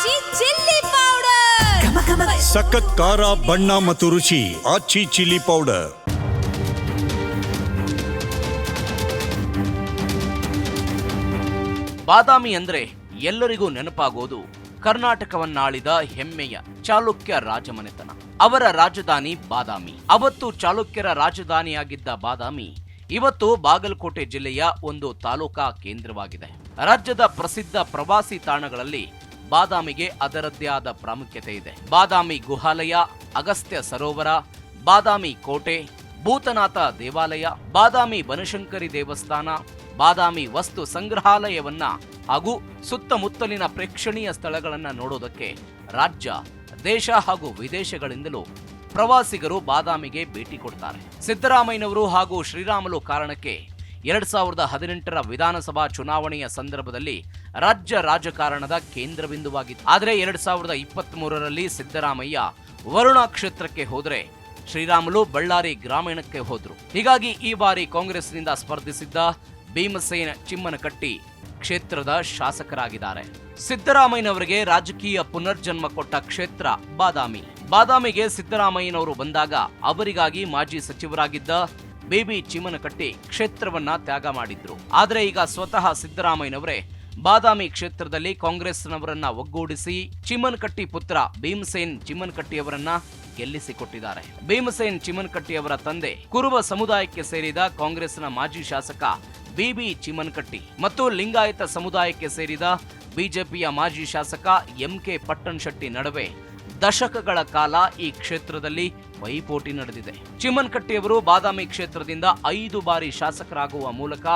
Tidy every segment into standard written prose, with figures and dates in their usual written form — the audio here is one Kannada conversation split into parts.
ಆಚಿ ಚಿಲ್ಲಿ ಪೌಡರ್. ಸಖತ್ ಖಾರ, ಬಣ್ಣ ಮತ್ತು ರುಚಿ. ಆಚಿ ಚಿಲ್ಲಿ ಪೌಡರ್. ಬಾದಾಮಿ ಅಂದ್ರೆ ಎಲ್ಲರಿಗೂ ನೆನಪಾಗೋದು ಕರ್ನಾಟಕವನ್ನಾಳಿದ ಹೆಮ್ಮೆಯ ಚಾಲುಕ್ಯ ರಾಜಮನೆತನ. ಅವರ ರಾಜಧಾನಿ ಬಾದಾಮಿ. ಅವತ್ತು ಚಾಲುಕ್ಯರ ರಾಜಧಾನಿಯಾಗಿದ್ದ ಬಾದಾಮಿ ಇವತ್ತು ಬಾಗಲಕೋಟೆ ಜಿಲ್ಲೆಯ ಒಂದು ತಾಲೂಕಾ ಕೇಂದ್ರವಾಗಿದೆ. ರಾಜ್ಯದ ಪ್ರಸಿದ್ಧ ಪ್ರವಾಸಿ ತಾಣಗಳಲ್ಲಿ ಬಾದಾಮಿಗೆ ಅದರದ್ದೇ ಆದ ಪ್ರಾಮುಖ್ಯತೆ ಇದೆ. ಬಾದಾಮಿ ಗುಹಾಲಯ, ಅಗಸ್ತ್ಯ ಸರೋವರ, ಬಾದಾಮಿ ಕೋಟೆ, ಭೂತನಾಥ ದೇವಾಲಯ, ಬಾದಾಮಿ ಬನಶಂಕರಿ ದೇವಸ್ಥಾನ, ಬಾದಾಮಿ ವಸ್ತು ಸಂಗ್ರಹಾಲಯವನ್ನ ಹಾಗೂ ಸುತ್ತಮುತ್ತಲಿನ ಪ್ರೇಕ್ಷಣೀಯ ಸ್ಥಳಗಳನ್ನ ನೋಡೋದಕ್ಕೆ ರಾಜ್ಯ, ದೇಶ ಹಾಗೂ ವಿದೇಶಗಳಿಂದಲೂ ಪ್ರವಾಸಿಗರು ಬಾದಾಮಿಗೆ ಭೇಟಿ ಕೊಡ್ತಾರೆ. ಸಿದ್ದರಾಮಯ್ಯನವರು ಹಾಗೂ ಶ್ರೀರಾಮುಲು ಕಾರಣಕ್ಕೆ 2018ರ ವಿಧಾನಸಭಾ ಚುನಾವಣೆಯ ಸಂದರ್ಭದಲ್ಲಿ ರಾಜ್ಯ ರಾಜಕಾರಣದ ಕೇಂದ್ರ ಬಿಂದುವಾಗಿತ್ತು. ಆದರೆ 2023ರಲ್ಲಿ ಸಿದ್ದರಾಮಯ್ಯ ವರುಣಾ ಕ್ಷೇತ್ರಕ್ಕೆ ಹೋದರೆ ಶ್ರೀರಾಮುಲು ಬಳ್ಳಾರಿ ಗ್ರಾಮೀಣಕ್ಕೆ ಹೋದ್ರು. ಹೀಗಾಗಿ ಈ ಬಾರಿ ಕಾಂಗ್ರೆಸ್ನಿಂದ ಸ್ಪರ್ಧಿಸಿದ್ದ ಭೀಮಸೇನ ಚಿಮ್ಮನಕಟ್ಟಿ ಕ್ಷೇತ್ರದ ಶಾಸಕರಾಗಿದ್ದಾರೆ. ಸಿದ್ದರಾಮಯ್ಯನವರಿಗೆ ರಾಜಕೀಯ ಪುನರ್ಜನ್ಮ ಕೊಟ್ಟ ಕ್ಷೇತ್ರ ಬಾದಾಮಿ. ಬಾದಾಮಿಗೆ ಸಿದ್ದರಾಮಯ್ಯನವರು ಬಂದಾಗ ಅವರಿಗಾಗಿ ಮಾಜಿ ಸಚಿವರಾಗಿದ್ದ ಬೇಬಿ ಚಿಮ್ಮನಕಟ್ಟಿ ಕ್ಷೇತ್ರವನ್ನ ತ್ಯಾಗ ಮಾಡಿದ್ರು. ಆದರೆ ಈಗ ಸ್ವತಃ ಸಿದ್ದರಾಮಯ್ಯನವರೇ ಬಾದಾಮಿ ಕ್ಷೇತ್ರದಲ್ಲಿ ಕಾಂಗ್ರೆಸ್ನವರನ್ನ ಒಗ್ಗೂಡಿಸಿ ಚಿಮ್ಮನಕಟ್ಟಿ ಪುತ್ರ ಭೀಮಸೇನ್ ಚಿಮ್ಮನಕಟ್ಟಿಯವರನ್ನ ಗೆಲ್ಲಿಸಿಕೊಟ್ಟಿದ್ದಾರೆ. ಭೀಮಸೇನ್ ಚಿಮ್ಮನಕಟ್ಟಿಯವರ ತಂದೆ ಕುರುಬ ಸಮುದಾಯಕ್ಕೆ ಸೇರಿದ ಕಾಂಗ್ರೆಸ್ನ ಮಾಜಿ ಶಾಸಕ ಬಿಬಿ ಚಿಮ್ಮನಕಟ್ಟಿ ಮತ್ತು ಲಿಂಗಾಯತ ಸಮುದಾಯಕ್ಕೆ ಸೇರಿದ ಬಿಜೆಪಿಯ ಮಾಜಿ ಶಾಸಕ ಎಂಕೆ ಪಟ್ಟಣಶೆಟ್ಟಿ ನಡುವೆ ದಶಕಗಳ ಕಾಲ ಈ ಕ್ಷೇತ್ರದಲ್ಲಿ ಪೈಪೋಟಿ ನಡೆದಿದೆ. ಚಿಮ್ಮನಕಟ್ಟಿಯವರು ಬಾದಾಮಿ ಕ್ಷೇತ್ರದಿಂದ 5 ಬಾರಿ ಶಾಸಕರಾಗುವ ಮೂಲಕ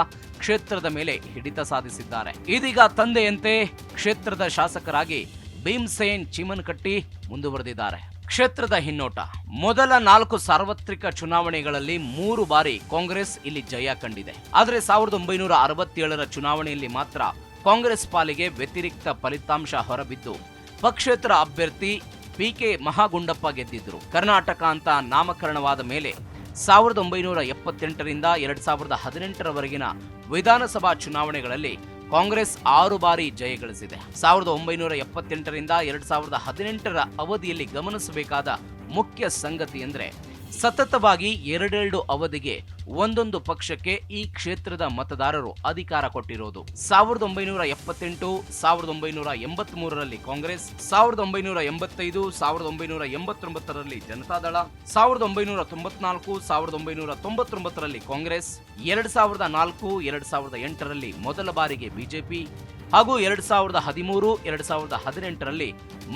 ಕ್ಷೇತ್ರದ ಮೇಲೆ ಹಿಡಿತ ಸಾಧಿಸಿದ್ದಾರೆ. ಇದೀಗ ತಂದೆಯಂತೆ ಕ್ಷೇತ್ರದ ಶಾಸಕರಾಗಿ ಭೀಮಸೇನ್ ಚಿಮ್ಮನಕಟ್ಟಿ ಮುಂದುವರೆದಿದ್ದಾರೆ. ಕ್ಷೇತ್ರದ ಹಿನ್ನೋಟ: ಮೊದಲ 4 ಸಾರ್ವತ್ರಿಕ ಚುನಾವಣೆಗಳಲ್ಲಿ 3 ಬಾರಿ ಕಾಂಗ್ರೆಸ್ ಇಲ್ಲಿ ಜಯ ಕಂಡಿದೆ. ಆದರೆ 1967ರ ಚುನಾವಣೆಯಲ್ಲಿ ಮಾತ್ರ ಕಾಂಗ್ರೆಸ್ ಪಾಲಿಗೆ ವ್ಯತಿರಿಕ್ತ ಫಲಿತಾಂಶ ಹೊರಬಿದ್ದು ಪಕ್ಷೇತರ ಅಭ್ಯರ್ಥಿ ಪಿಕೆ ಮಹಾಗುಂಡಪ್ಪ ಗೆದ್ದಿದ್ರು. ಕರ್ನಾಟಕ ಅಂತ ನಾಮಕರಣವಾದ ಮೇಲೆ 1978ರಿಂದ 2018ರವರೆಗಿನ ವಿಧಾನಸಭಾ ಚುನಾವಣೆಗಳಲ್ಲಿ ಕಾಂಗ್ರೆಸ್ 6 ಬಾರಿ ಜಯಗಳಿಸಿದೆ. 1978ರಿಂದ 2018ರ ಅವಧಿಯಲ್ಲಿ ಗಮನಿಸಬೇಕಾದ ಮುಖ್ಯ ಸಂಗತಿ ಅಂದ್ರೆ ಸತತವಾಗಿ 2 ಅವಧಿಗೆ ಒಂದೊಂದು ಪಕ್ಷಕ್ಕೆ ಈ ಕ್ಷೇತ್ರದ ಮತದಾರರು ಅಧಿಕಾರ ಕೊಟ್ಟಿರೋದು. 1978, 1983ರಲ್ಲಿ ಕಾಂಗ್ರೆಸ್, 1985, 1989ರಲ್ಲಿ ಜನತಾದಳ, 1994, 1999ರಲ್ಲಿ ಕಾಂಗ್ರೆಸ್, 2004, 2008ರಲ್ಲಿ ಮೊದಲ ಬಾರಿಗೆ ಬಿಜೆಪಿ ಹಾಗೂ 2013, 2018ರಲ್ಲಿ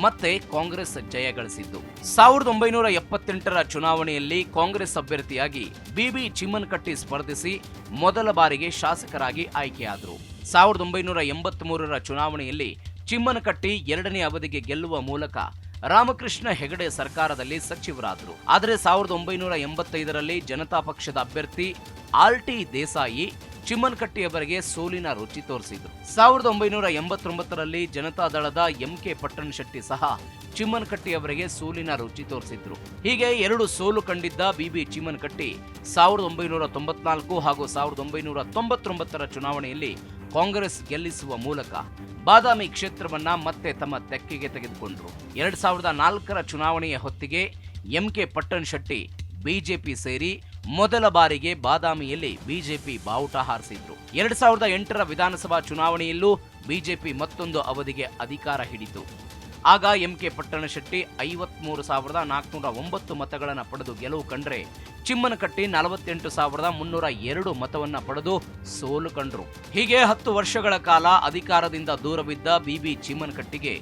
ಮತ್ತೆ ಕಾಂಗ್ರೆಸ್ ಜಯಗಳಿಸಿದ್ದು. 1978ರ ಚುನಾವಣೆಯಲ್ಲಿ ಕಾಂಗ್ರೆಸ್ ಅಭ್ಯರ್ಥಿಯಾಗಿ ಬಿಬಿ ಚಿಮ್ಮನಕಟ್ಟಿ ಸ್ಪರ್ಧಿಸಿ ಮೊದಲ ಬಾರಿಗೆ ಶಾಸಕರಾಗಿ ಆಯ್ಕೆಯಾದರು. 1983ರ ಚುನಾವಣೆಯಲ್ಲಿ ಚಿಮ್ಮನಕಟ್ಟಿ 2ನೇ ಅವಧಿಗೆ ಗೆಲ್ಲುವ ಮೂಲಕ ರಾಮಕೃಷ್ಣ ಹೆಗಡೆ ಸರ್ಕಾರದಲ್ಲಿ ಸಚಿವರಾದರು. ಆದರೆ 1985ರಲ್ಲಿ ಜನತಾ ಪಕ್ಷದ ಅಭ್ಯರ್ಥಿ ಆರ್.ಟಿ. ದೇಸಾಯಿ ಚಿಮ್ಮನಕಟ್ಟಿಯವರಿಗೆ ಸೋಲಿನ ರುಚಿ ತೋರಿಸಿದ್ರು. 1989ರಲ್ಲಿ ಜನತಾದಳದ ಎಂಕೆ ಪಟ್ಟಣಶೆಟ್ಟಿ ಸಹ ಚಿಮ್ಮನಕಟ್ಟಿಯವರಿಗೆ ಸೋಲಿನ ರುಚಿ ತೋರಿಸಿದ್ರು. ಹೀಗೆ 2 ಸೋಲು ಕಂಡಿದ್ದ ಬಿಬಿ ಚಿಮ್ಮನಕಟ್ಟಿ 1994 ಹಾಗೂ 1999ರ ಚುನಾವಣೆಯಲ್ಲಿ ಕಾಂಗ್ರೆಸ್ ಗೆಲ್ಲಿಸುವ ಮೂಲಕ ಬಾದಾಮಿ ಕ್ಷೇತ್ರವನ್ನ ಮತ್ತೆ ತಮ್ಮ ತೆಕ್ಕೆಗೆ ತೆಗೆದುಕೊಂಡ್ರು. 2004ರ ಚುನಾವಣೆಯ ಹೊತ್ತಿಗೆ ಎಂಕೆ ಪಟ್ಟಣಶೆಟ್ಟಿ ಬಿಜೆಪಿ ಸೇರಿ ಮೊದಲ ಬಾರಿಗೆ ಬಾದಾಮಿಯಲ್ಲಿ ಬಿಜೆಪಿ ಬಾವುಟ ಹಾರಿಸಿದ್ರು. 2008ರ ವಿಧಾನಸಭಾ ಚುನಾವಣೆಯಲ್ಲೂ ಬಿಜೆಪಿ ಮತ್ತೊಂದು ಅವಧಿಗೆ ಅಧಿಕಾರ ಹಿಡಿತು. ಆಗ ಎಂಕೆ ಪಟ್ಟಣಶೆಟ್ಟಿ 53,409 ಮತಗಳನ್ನು ಪಡೆದು ಗೆಲುವು ಕಂಡ್ರೆ ಚಿಮ್ಮನಕಟ್ಟಿ 48,302 ಮತವನ್ನ ಪಡೆದು ಸೋಲು ಕಂಡ್ರು. ಹೀಗೆ 10 ವರ್ಷಗಳ ಕಾಲ ಅಧಿಕಾರದಿಂದ ದೂರವಿದ್ದ ಬಿಬಿ ಚಿಮ್ಮನಕಟ್ಟಿಗೆ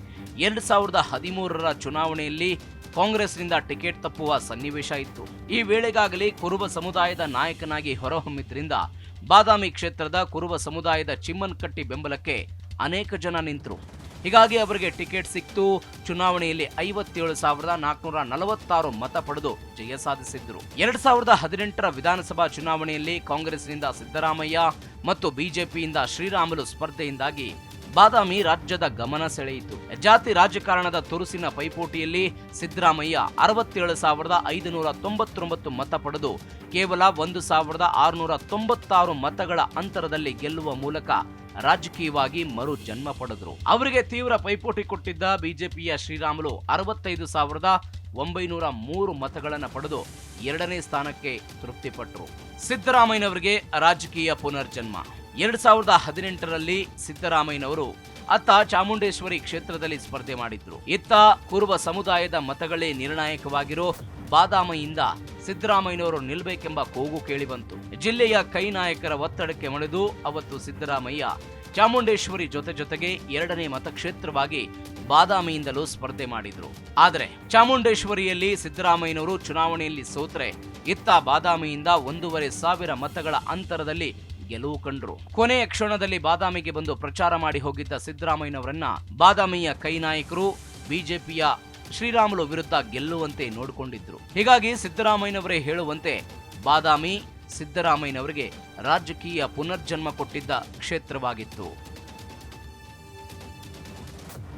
2013ರ ಚುನಾವಣೆಯಲ್ಲಿ ಕಾಂಗ್ರೆಸ್ನಿಂದ ಟಿಕೆಟ್ ತಪ್ಪುವ ಸನ್ನಿವೇಶ ಇತ್ತು. ಈ ವೇಳೆಗಾಗಲೇ ಕುರುಬ ಸಮುದಾಯದ ನಾಯಕನಾಗಿ ಹೊರಹೊಮ್ಮಿದ್ರಿಂದ ಬಾದಾಮಿ ಕ್ಷೇತ್ರದ ಕುರುಬ ಸಮುದಾಯದ ಚಿಮ್ಮನಕಟ್ಟಿ ಬೆಂಬಲಕ್ಕೆ ಅನೇಕ ಜನ ನಿಂತರು. ಹೀಗಾಗಿ ಅವರಿಗೆ ಟಿಕೆಟ್ ಸಿಕ್ತು. ಚುನಾವಣೆಯಲ್ಲಿ 57,446 ಮತ ಪಡೆದು ಜಯ ಸಾಧಿಸಿದ್ರು. 2018ರ ವಿಧಾನಸಭಾ ಚುನಾವಣೆಯಲ್ಲಿ ಕಾಂಗ್ರೆಸ್ನಿಂದ ಸಿದ್ದರಾಮಯ್ಯ ಮತ್ತು ಬಿಜೆಪಿಯಿಂದ ಶ್ರೀರಾಮುಲು ಸ್ಪರ್ಧೆಯಿಂದಾಗಿ ಬಾದಾಮಿ ರಾಜ್ಯದ ಗಮನ ಸೆಳೆಯಿತು. ಜಾತಿ ರಾಜಕಾರಣದ ತುರುಸಿನ ಪೈಪೋಟಿಯಲ್ಲಿ ಸಿದ್ದರಾಮಯ್ಯ 67,599 ಮತ ಪಡೆದು ಕೇವಲ 1,696 ಮತಗಳ ಅಂತರದಲ್ಲಿ ಗೆಲ್ಲುವ ಮೂಲಕ ರಾಜಕೀಯವಾಗಿ ಮರು ಜನ್ಮ ಪಡೆದ್ರು. ಅವರಿಗೆ ತೀವ್ರ ಪೈಪೋಟಿ ಕೊಟ್ಟಿದ್ದ ಬಿಜೆಪಿಯ ಶ್ರೀರಾಮುಲು 65,903 ಮತಗಳನ್ನು ಪಡೆದು 2ನೇ ಸ್ಥಾನಕ್ಕೆ ತೃಪ್ತಿಪಟ್ಟರು. ಸಿದ್ದರಾಮಯ್ಯನವರಿಗೆ ರಾಜಕೀಯ ಪುನರ್ಜನ್ಮ. 2018ರಲ್ಲಿ ಸಿದ್ದರಾಮಯ್ಯನವರು ಅತ್ತ ಚಾಮುಂಡೇಶ್ವರಿ ಕ್ಷೇತ್ರದಲ್ಲಿ ಸ್ಪರ್ಧೆ ಮಾಡಿದ್ರು. ಇತ್ತ ಕುರುಬ ಸಮುದಾಯದ ಮತಗಳೇ ನಿರ್ಣಾಯಕವಾಗಿರೋ ಬಾದಾಮಿಯಿಂದ ಸಿದ್ದರಾಮಯ್ಯನವರು ನಿಲ್ಲಬೇಕೆಂಬ ಕೂಗು ಕೇಳಿಬಂತು. ಜಿಲ್ಲೆಯ ಕೈ ನಾಯಕರ ಒತ್ತಡಕ್ಕೆ ಮಣಿದು ಅವತ್ತು ಸಿದ್ದರಾಮಯ್ಯ ಚಾಮುಂಡೇಶ್ವರಿ ಜೊತೆಗೆ 2ನೇ ಮತಕ್ಷೇತ್ರವಾಗಿ ಬಾದಾಮಿಯಿಂದಲೂ ಸ್ಪರ್ಧೆ ಮಾಡಿದ್ರು. ಆದರೆ ಚಾಮುಂಡೇಶ್ವರಿಯಲ್ಲಿ ಸಿದ್ದರಾಮಯ್ಯನವರು ಚುನಾವಣೆಯಲ್ಲಿ ಸೋತ್ರೆ ಇತ್ತ ಬಾದಾಮಿಯಿಂದ 1,500 ಮತಗಳ ಅಂತರದಲ್ಲಿ ಗೆಲುವು ಕಂಡ್ರು. ಕೊನೆಯ ಕ್ಷಣದಲ್ಲಿ ಬಾದಾಮಿಗೆ ಬಂದು ಪ್ರಚಾರ ಮಾಡಿ ಹೋಗಿದ್ದ ಸಿದ್ದರಾಮಯ್ಯನವರನ್ನ ಬಾದಾಮಿಯ ಕೈ ನಾಯಕರು ಬಿಜೆಪಿಯ ಶ್ರೀರಾಮುಲು ವಿರುದ್ಧ ಗೆಲ್ಲುವಂತೆ ನೋಡಿಕೊಂಡಿದ್ರು. ಹೀಗಾಗಿ ಸಿದ್ದರಾಮಯ್ಯನವರೇ ಹೇಳುವಂತೆ ಬಾದಾಮಿ ಸಿದ್ದರಾಮಯ್ಯನವರಿಗೆ ರಾಜಕೀಯ ಪುನರ್ಜನ್ಮ ಕೊಟ್ಟಿದ್ದ ಕ್ಷೇತ್ರವಾಗಿತ್ತು.